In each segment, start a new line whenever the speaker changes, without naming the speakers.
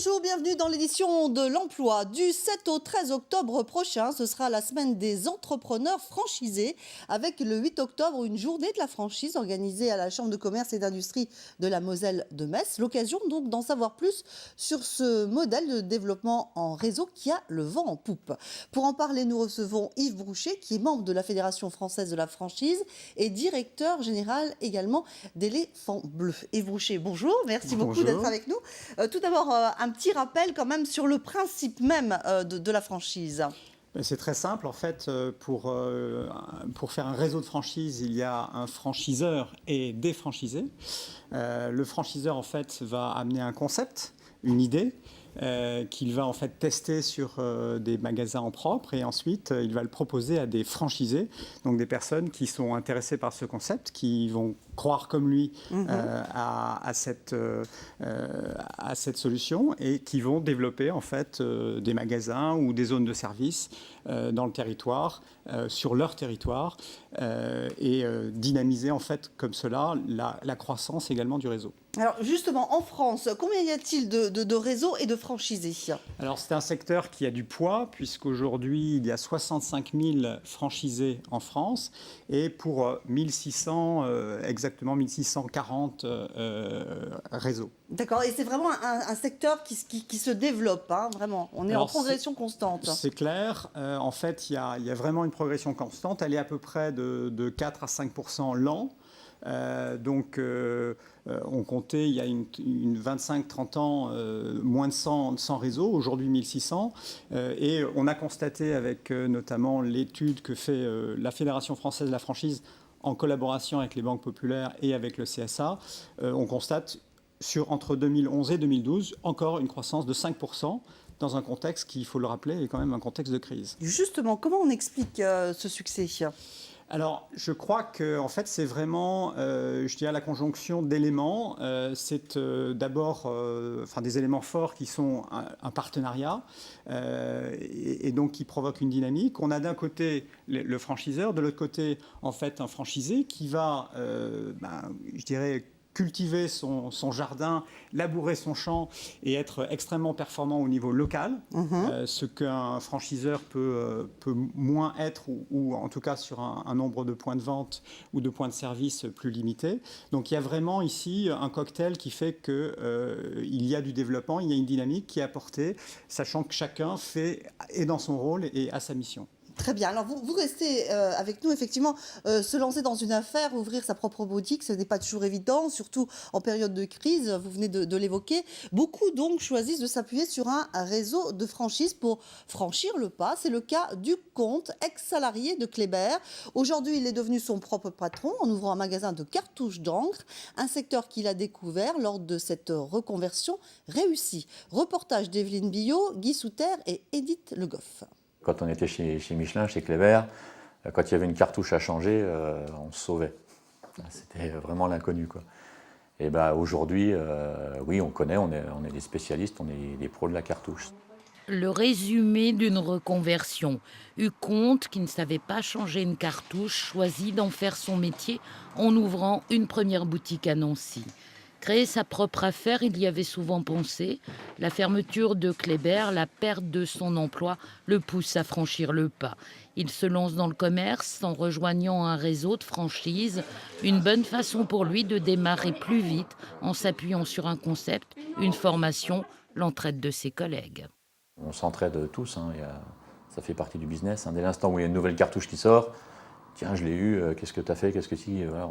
Bonjour, bienvenue dans l'édition de l'emploi. Du 7 au 13 octobre prochain, ce sera la semaine des entrepreneurs franchisés avec le 8 octobre une journée de la franchise organisée à la Chambre de commerce et d'industrie de la Moselle de Metz. L'occasion donc d'en savoir plus sur ce modèle de développement en réseau qui a le vent en poupe. Pour en parler, nous recevons Yves Brouchet qui est membre de la Fédération française de la franchise et directeur général également d'Éléphant Bleu. Yves Brouchet, bonjour, merci beaucoup d'être avec nous. Tout d'abord, un petit rappel quand même sur le principe même de la franchise.
C'est très simple, en fait, pour faire un réseau de franchise, il y a un franchiseur et des franchisés. Le franchiseur, en fait, va amener un concept, une idée, qu'il va en fait tester sur des magasins en propre et ensuite il va le proposer à des franchisés, donc des personnes qui sont intéressées par ce concept, qui vont croire comme lui à cette solution et qui vont développer en fait des magasins ou des zones de service dans le territoire, sur leur territoire et dynamiser en fait comme cela la croissance également du réseau.
Alors justement, en France, combien y a-t-il de réseaux et de franchisés ?
Alors c'est un secteur qui a du poids puisqu'aujourd'hui il y a 65 000 franchisés en France et pour 1600, exactement 1640 réseaux.
D'accord, et c'est vraiment un secteur qui se développe, hein, vraiment. On est en progression constante.
C'est clair. En fait, il y a vraiment une progression constante. Elle est à peu près de 4 à 5% l'an. On comptait il y a une 25-30 ans moins de 100 réseaux, aujourd'hui 1600. Et on a constaté avec notamment l'étude que fait la Fédération française de la franchise en collaboration avec les banques populaires et avec le CSA, on constate entre 2011 et 2012 encore une croissance de 5%. Dans un contexte qui, il faut le rappeler, est quand même un contexte de crise.
Justement, comment on explique ce succès ?
Alors, je crois que en fait, c'est vraiment, je dirais, la conjonction d'éléments. C'est d'abord des éléments forts qui sont un partenariat et donc qui provoquent une dynamique. On a d'un côté le franchiseur, de l'autre côté, en fait, un franchisé qui va, je dirais, cultiver son jardin, labourer son champ et être extrêmement performant au niveau local, ce qu'un franchiseur peut moins être ou en tout cas sur un nombre de points de vente ou de points de service plus limité. Donc il y a vraiment ici un cocktail qui fait qu'il y a du développement, il y a une dynamique qui est apportée, sachant que chacun est dans son rôle et a sa mission.
Très bien. Alors, vous restez avec nous. Effectivement, se lancer dans une affaire, ouvrir sa propre boutique, ce n'est pas toujours évident, surtout en période de crise. Vous venez de l'évoquer. Beaucoup, donc, choisissent de s'appuyer sur un réseau de franchise pour franchir le pas. C'est le cas du Comte, ex-salarié de Kléber. Aujourd'hui, il est devenu son propre patron en ouvrant un magasin de cartouches d'encre, un secteur qu'il a découvert lors de cette reconversion réussie. Reportage d'Evelyne Billot, Guy Souter et Edith Le Goff.
Quand on était chez Michelin, chez Kléber, quand il y avait une cartouche à changer, on se sauvait. C'était vraiment l'inconnu, quoi. Et aujourd'hui, oui, on connaît, on est des spécialistes, on est des pros de la cartouche.
Le résumé d'une reconversion. Comte, qui ne savait pas changer une cartouche, choisit d'en faire son métier en ouvrant une première boutique à Nancy. Créer sa propre affaire, il y avait souvent pensé. La fermeture de Kléber, la perte de son emploi, le pousse à franchir le pas. Il se lance dans le commerce en rejoignant un réseau de franchises. Une bonne façon pour lui de démarrer plus vite en s'appuyant sur un concept, une formation, l'entraide de ses collègues.
On s'entraide tous, hein, ça fait partie du business. Hein. Dès l'instant où il y a une nouvelle cartouche qui sort, tiens, je l'ai eu, qu'est-ce que tu as fait, qu'est-ce que tu... Voilà,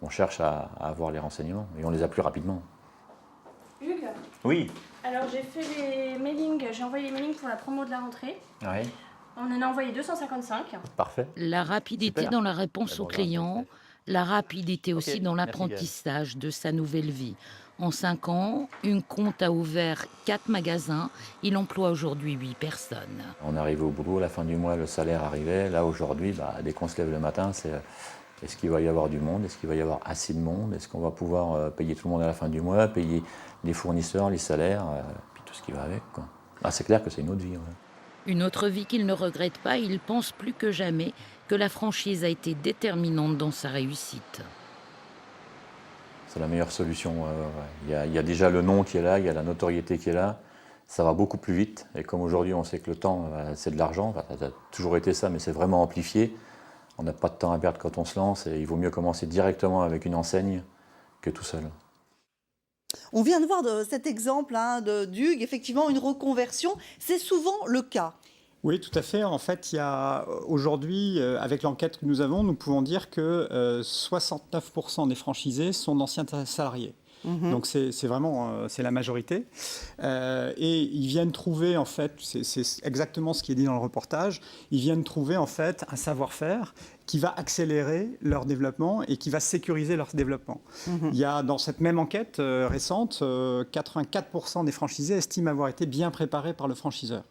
on cherche à avoir les renseignements et on les a plus rapidement.
Hugues ?
Oui.
Alors j'ai fait les mailings, j'ai envoyé les mailings pour la promo de la rentrée.
Oui.
On en a envoyé 255.
Parfait.
La rapidité dans la réponse aux clients, la rapidité aussi dans
merci,
l'apprentissage de sa nouvelle vie. En 5 ans, Comte a ouvert 4 magasins. Il emploie aujourd'hui 8 personnes.
On arrivait au boulot, à la fin du mois, le salaire arrivait. Là, aujourd'hui, dès qu'on se lève le matin, c'est... Est-ce qu'il va y avoir du monde? Est-ce qu'il va y avoir assez de monde? Est-ce qu'on va pouvoir payer tout le monde à la fin du mois, payer les fournisseurs, les salaires, puis tout ce qui va avec, quoi. C'est clair que c'est une autre vie. Ouais.
Une autre vie qu'il ne regrette pas. Il pense plus que jamais que la franchise a été déterminante dans sa réussite.
C'est la meilleure solution. Il y a déjà le nom qui est là, il y a la notoriété qui est là. Ça va beaucoup plus vite. Et comme aujourd'hui, on sait que le temps, c'est de l'argent, ça a toujours été ça, mais c'est vraiment amplifié. On n'a pas de temps à perdre quand on se lance et il vaut mieux commencer directement avec une enseigne que tout seul.
On vient de voir cet exemple d'Hugues, effectivement, une reconversion, c'est souvent le cas.
Oui, tout à fait. En fait, il y a aujourd'hui, avec l'enquête que nous avons, nous pouvons dire que 69% des franchisés sont d'anciens salariés. Donc c'est vraiment c'est la majorité. Et ils viennent trouver, en fait, c'est exactement ce qui est dit dans le reportage, ils viennent trouver en fait un savoir-faire qui va accélérer leur développement et qui va sécuriser leur développement. Il y a dans cette même enquête récente, 84% des franchisés estiment avoir été bien préparés par le franchiseur.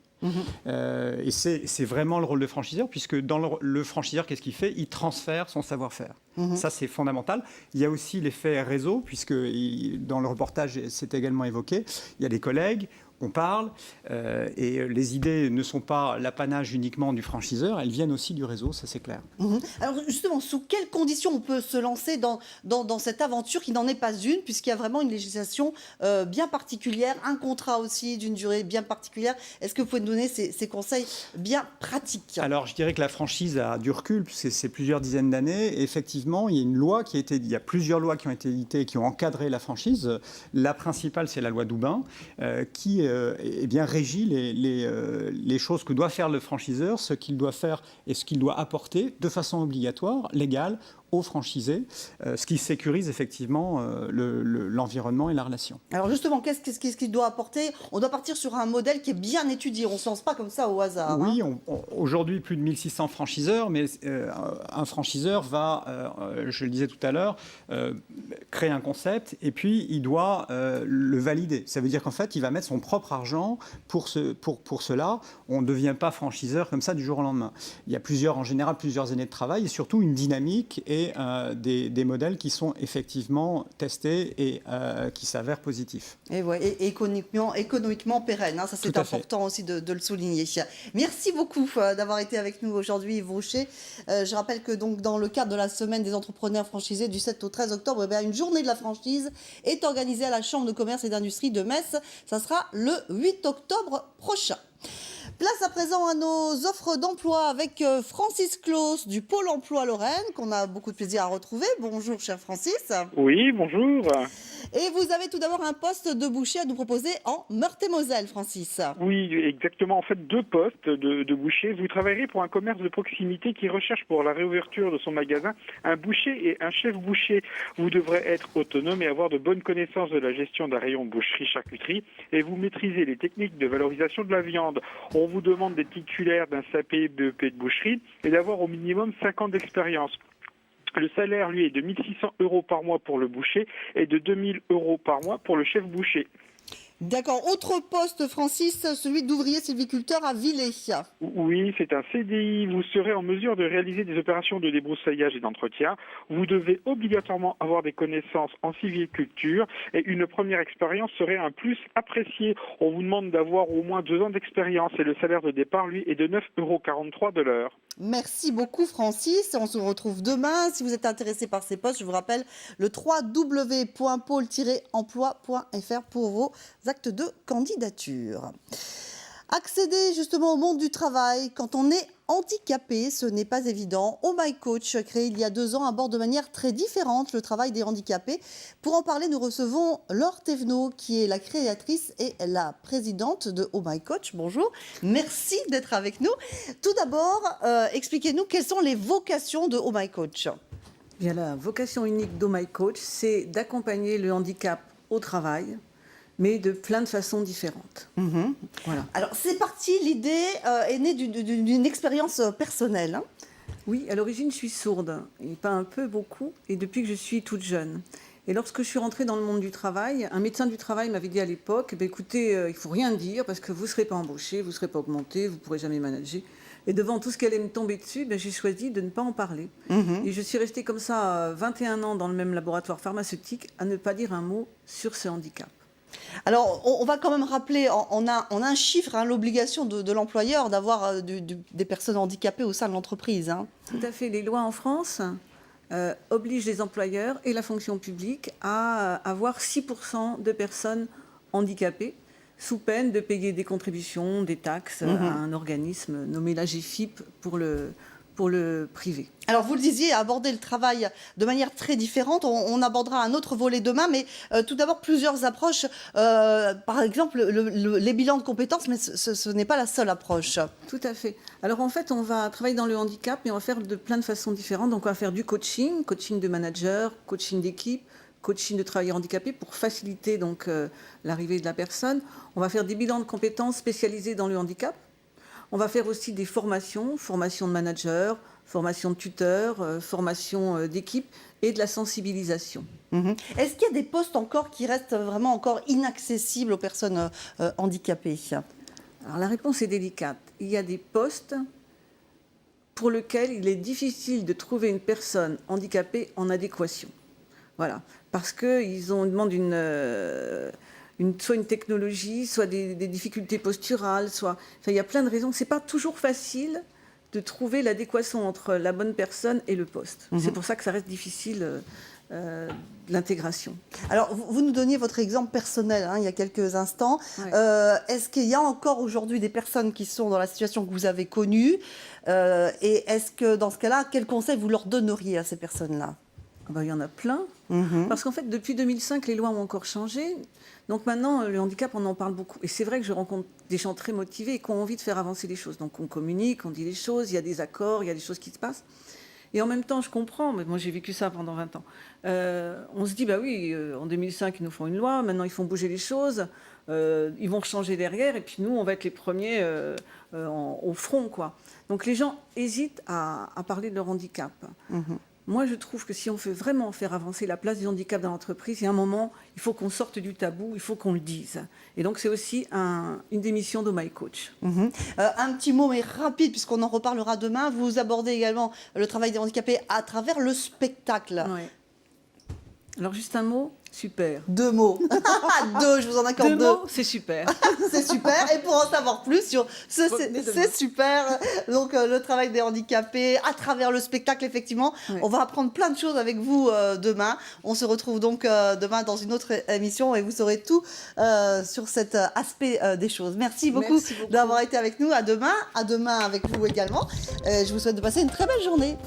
Et c'est vraiment le rôle de franchiseur, puisque dans le franchiseur, qu'est-ce qu'il fait? Il transfère son savoir-faire. Ça, c'est fondamental. Il y a aussi l'effet réseau, puisque dans le reportage, c'est également évoqué. Il y a des collègues, on parle, et les idées ne sont pas l'apanage uniquement du franchiseur, elles viennent aussi du réseau, ça c'est clair.
Alors justement, sous quelles conditions on peut se lancer dans cette aventure qui n'en est pas une, puisqu'il y a vraiment une législation bien particulière, un contrat aussi d'une durée bien particulière. Est-ce que vous pouvez nous donner ces conseils bien pratiques?
Alors je dirais que la franchise a du recul, puisque c'est plusieurs dizaines d'années. Et effectivement, il y a une loi il y a plusieurs lois qui ont été éditées et qui ont encadré la franchise. La principale, c'est la loi Doubin, qui régit les choses que doit faire le franchiseur, ce qu'il doit faire et ce qu'il doit apporter de façon obligatoire, légale, aux franchisés, ce qui sécurise effectivement l'environnement et la relation.
Alors justement, qu'est-ce qu'il doit apporter? On doit partir sur un modèle qui est bien étudié, on ne se lance pas comme ça au hasard.
Oui, aujourd'hui plus de 1600 franchiseurs, mais un franchiseur va, je le disais tout à l'heure, créer un concept et puis il doit le valider. Ça veut dire qu'en fait, il va mettre son propre argent pour cela. On ne devient pas franchiseur comme ça du jour au lendemain. Il y a en général plusieurs années de travail et surtout une dynamique et des modèles qui sont effectivement testés et qui s'avèrent positifs.
Et économiquement pérennes, ça c'est important aussi de le souligner. Merci beaucoup d'avoir été avec nous aujourd'hui, Yves Roucher. Je rappelle que donc, dans le cadre de la semaine des entrepreneurs franchisés du 7 au 13 octobre, une journée de la franchise est organisée à la Chambre de commerce et d'industrie de Metz. Ça sera le 8 octobre prochain. Place à présent à nos offres d'emploi avec Francis Claus du Pôle emploi Lorraine, qu'on a beaucoup de plaisir à retrouver. Bonjour, cher Francis.
Oui, bonjour.
Et vous avez tout d'abord un poste de boucher à nous proposer en Meurthe-et-Moselle, Francis.
Oui, exactement. En fait, 2 postes de boucher. Vous travaillerez pour un commerce de proximité qui recherche pour la réouverture de son magasin un boucher et un chef boucher. Vous devrez être autonome et avoir de bonnes connaissances de la gestion d'un rayon boucherie-charcuterie et vous maîtrisez les techniques de valorisation de la viande. On vous demande d'être titulaire d'un CAP BEP de boucherie et d'avoir au minimum 5 ans d'expérience. Le salaire, lui, est de 1 600 € par mois pour le boucher et de 2 000 € par mois pour le chef boucher.
D'accord. Autre poste, Francis, celui d'ouvrier sylviculteur à Villers.
Oui, c'est un CDI. Vous serez en mesure de réaliser des opérations de débroussaillage et d'entretien. Vous devez obligatoirement avoir des connaissances en sylviculture et une première expérience serait un plus apprécié. On vous demande d'avoir au moins 2 ans d'expérience et le salaire de départ, lui, est de 9,43 € de l'heure.
Merci beaucoup, Francis. On se retrouve demain. Si vous êtes intéressé par ces postes, je vous rappelle le www.pôle-emploi.fr pour vos actes de candidature. Accéder justement au monde du travail quand on est handicapé, ce n'est pas évident. Oh My Coach, créé il y a 2 ans, aborde de manière très différente le travail des handicapés. Pour en parler, nous recevons Laure Thévenot, qui est la créatrice et la présidente de Oh My Coach. Bonjour, merci d'être avec nous. Tout d'abord, expliquez-nous quelles sont les vocations de Oh My Coach.
Bien, la vocation unique d'Oh My Coach, c'est d'accompagner le handicap au travail, mais de plein de façons différentes. Voilà.
Alors, c'est parti, l'idée est née d'une expérience personnelle.
Oui, à l'origine, je suis sourde, et pas un peu, beaucoup, et depuis que je suis toute jeune. Et lorsque je suis rentrée dans le monde du travail, un médecin du travail m'avait dit à l'époque, écoutez, il ne faut rien dire, parce que vous ne serez pas embauché, vous ne serez pas augmenté, vous ne pourrez jamais manager. Et devant tout ce qui allait me tomber dessus, j'ai choisi de ne pas en parler. Et je suis restée comme ça 21 ans dans le même laboratoire pharmaceutique à ne pas dire un mot sur ce handicap.
Alors, on va quand même rappeler, on a un chiffre, l'obligation de l'employeur d'avoir des personnes handicapées au sein de l'entreprise.
Tout à fait. Les lois en France oblige les employeurs et la fonction publique à avoir 6% de personnes handicapées, sous peine de payer des contributions, des taxes à un organisme nommé l'AGFIP pour le privé.
Alors vous le disiez, aborder le travail de manière très différente. On abordera un autre volet demain, mais tout d'abord plusieurs approches. Par exemple, les bilans de compétences, mais ce n'est pas la seule approche.
Tout à fait. Alors en fait, on va travailler dans le handicap, mais on va faire de plein de façons différentes. Donc on va faire du coaching, coaching de manager, coaching d'équipe, coaching de travailleurs handicapés pour faciliter donc l'arrivée de la personne. On va faire des bilans de compétences spécialisés dans le handicap. On va faire aussi des formations, formation de manager, formation de tuteur, formation d'équipe et de la sensibilisation.
Est-ce qu'il y a des postes encore qui restent vraiment encore inaccessibles aux personnes handicapées?
Alors la réponse est délicate. Il y a des postes pour lesquels il est difficile de trouver une personne handicapée en adéquation. Voilà, parce qu'ils demandent soit une technologie, soit des difficultés posturales, il y a plein de raisons. Ce n'est pas toujours facile de trouver l'adéquation entre la bonne personne et le poste. C'est pour ça que ça reste difficile, l'intégration.
Alors, vous nous donniez votre exemple personnel il y a quelques instants.
Ouais.
Est-ce qu'il y a encore aujourd'hui des personnes qui sont dans la situation que vous avez connue et est-ce que, dans ce cas-là, quel conseil vous leur donneriez à ces personnes-là?
Il y en a plein. Parce qu'en fait, depuis 2005, les lois ont encore changé. Donc maintenant, le handicap, on en parle beaucoup. Et c'est vrai que je rencontre des gens très motivés et qui ont envie de faire avancer les choses. Donc on communique, on dit les choses, il y a des accords, il y a des choses qui se passent. Et en même temps, je comprends, mais moi j'ai vécu ça pendant 20 ans. On se dit, oui, en 2005, ils nous font une loi, maintenant ils font bouger les choses, ils vont changer derrière, et puis nous, on va être les premiers au front, quoi. Donc les gens hésitent à parler de leur handicap. Moi, je trouve que si on veut vraiment faire avancer la place du handicap dans l'entreprise, il y a un moment, il faut qu'on sorte du tabou, il faut qu'on le dise. Et donc, c'est aussi une des missions de My Coach.
Un petit mot, mais rapide, puisqu'on en reparlera demain. Vous abordez également le travail des handicapés à travers le spectacle.
Ouais. Alors, juste un mot, super.
2 mots. 2, je vous en accorde 2.
2 mots, c'est super.
C'est super. Et pour en savoir plus sur c'est super. Donc le travail des handicapés à travers le spectacle, effectivement.
Ouais.
On va apprendre plein de choses avec vous demain. On se retrouve donc demain dans une autre émission et vous saurez tout sur cet aspect des choses. Merci beaucoup d'avoir été avec nous. À demain avec vous également. Je vous souhaite de passer une très belle journée.